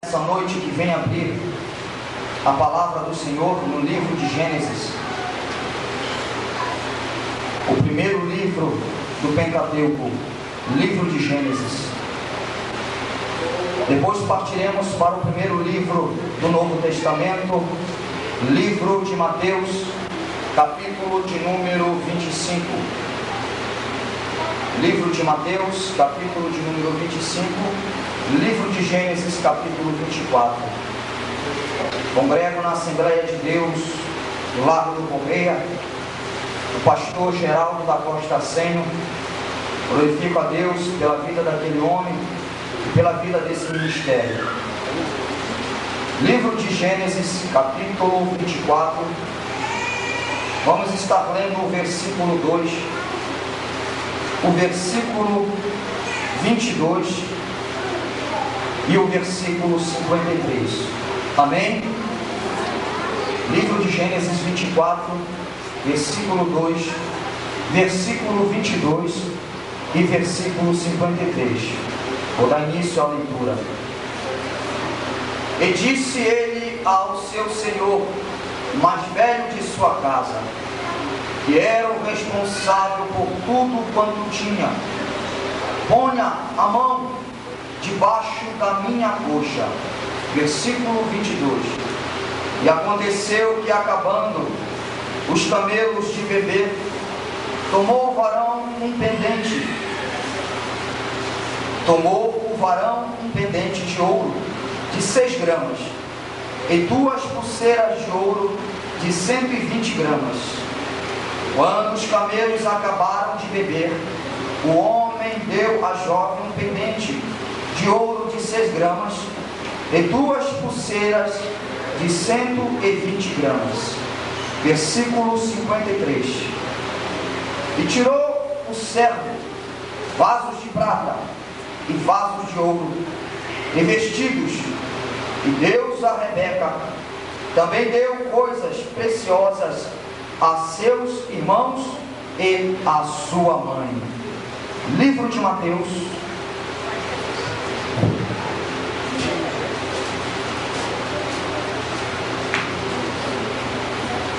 Essa noite que vem abrir a palavra do Senhor no livro de Gênesis, o primeiro livro do Pentateuco, livro de Gênesis. Depois partiremos para o primeiro livro do Novo Testamento, livro de Mateus, capítulo de número 25. Livro de Mateus, capítulo de número 25, livro de Gênesis, capítulo 24. Congrego na Assembleia de Deus, do Largo do Correia, o pastor Geraldo da Costa Senho. Glorifico a Deus pela vida daquele homem e pela vida desse ministério. Livro de Gênesis, capítulo 24. Vamos estar lendo o versículo 2, o versículo 22 e o versículo 53. Amém? Livro de Gênesis 24, versículo 2, versículo 22 e versículo 53. Vou dar início à leitura. E disse ele ao seu senhor, mais velho de sua casa, que era o responsável por tudo quanto tinha: ponha a mão debaixo da minha coxa. Versículo 22. E aconteceu que, acabando os camelos de beber, tomou o varão um pendente de ouro de 6 gramas e 2 pulseiras de ouro de 120 gramas. Quando os camelos acabaram de beber, o homem deu à jovem um pendente de ouro de 6 gramas e 2 pulseiras de 120 gramas. Versículo 53. E tirou o servo vasos de prata e vasos de ouro e vestidos, e deu-os a Rebeca. Também deu coisas preciosas a seus irmãos e a sua mãe. Livro de Mateus,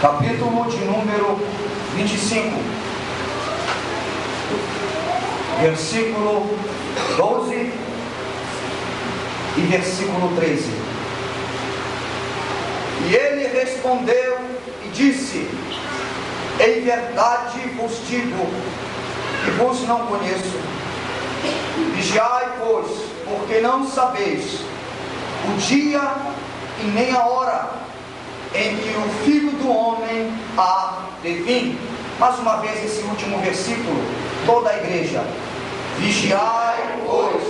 capítulo de número 25, versículo 12 e versículo 13. E ele respondeu e disse: em verdade vos digo que vos não conheço. Vigiai, pois, porque não sabeis o dia e nem a hora em que o Filho do Homem há de vir. Mais uma vez esse último versículo, toda a igreja. Vigiai, pois,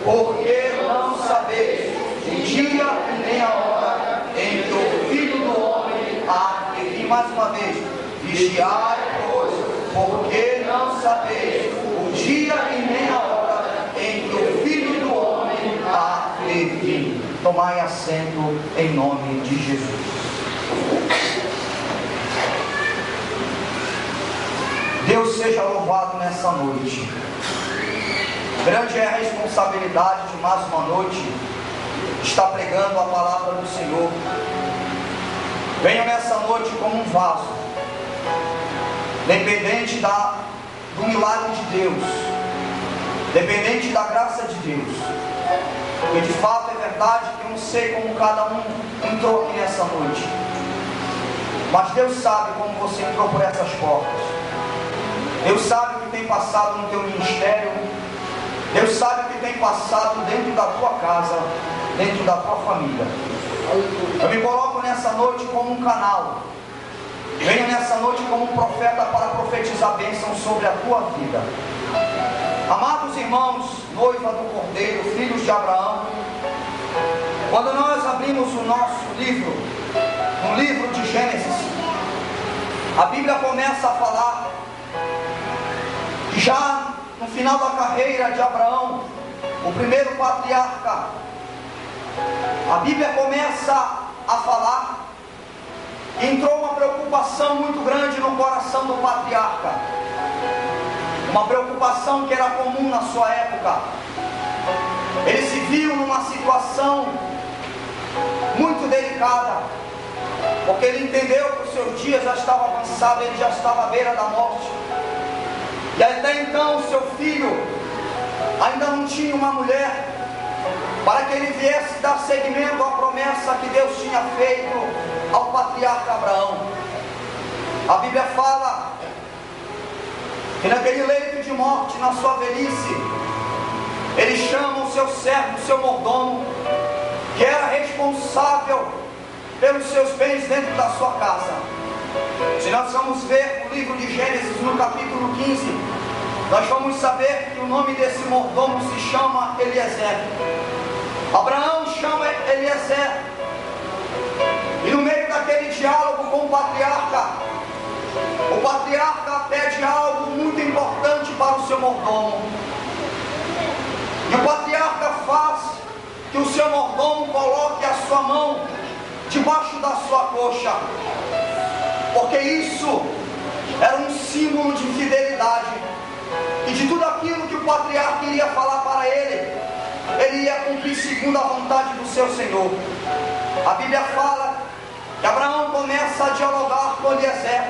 porque não sabeis o dia e nem a hora em que o Filho do Homem há de vir. Mais uma vez. Vigiai, pois, porque não sabeis o dia e nem a hora em que o Filho do Homem há de vir. Tomai assento em nome de Jesus. Deus seja louvado nessa noite. Grande é a responsabilidade de mais uma noite estar pregando a palavra do Senhor. Venho nessa noite como um vaso, dependente do milagre de Deus, dependente da graça de Deus. Porque de fato é verdade que eu não sei como cada um entrou aqui nessa noite, mas Deus sabe como você entrou por essas portas. Deus sabe o que tem passado no teu ministério. Deus sabe o que tem passado dentro da tua casa, dentro da tua família. Eu me coloco nessa noite como um canal. Venho nessa noite como um profeta para profetizar bênção sobre a tua vida. Amados irmãos, noiva do Cordeiro, filhos de Abraão, quando nós abrimos o nosso livro, no livro de Gênesis, a Bíblia começa a falar que já no final da carreira de Abraão, o primeiro patriarca, a Bíblia começa a falar que entrou uma preocupação muito grande no coração do patriarca, uma preocupação que era comum na sua época. Ele se viu numa situação delicada, porque ele entendeu que os seus dias já estavam avançados, ele já estava à beira da morte. E até então seu filho ainda não tinha uma mulher para que ele viesse dar seguimento à promessa que Deus tinha feito ao patriarca Abraão. A Bíblia fala que naquele leito de morte, na sua velhice, ele chama o seu servo, o seu mordomo, que era responsável pelos seus bens dentro da sua casa. Se nós vamos ver o livro de Gênesis no capítulo 15, nós vamos saber que o nome desse mordomo se chama Eliezer. Abraão chama Eliezer, e no meio daquele diálogo com o patriarca pede algo muito importante para o seu mordomo. E o patriarca faz que o seu mordomo coloque a sua mão debaixo da sua coxa, porque isso era um símbolo de fidelidade, e de tudo aquilo que o patriarca iria falar para ele, ele ia cumprir segundo a vontade do seu Senhor. A Bíblia fala que Abraão começa a dialogar com Eliezer,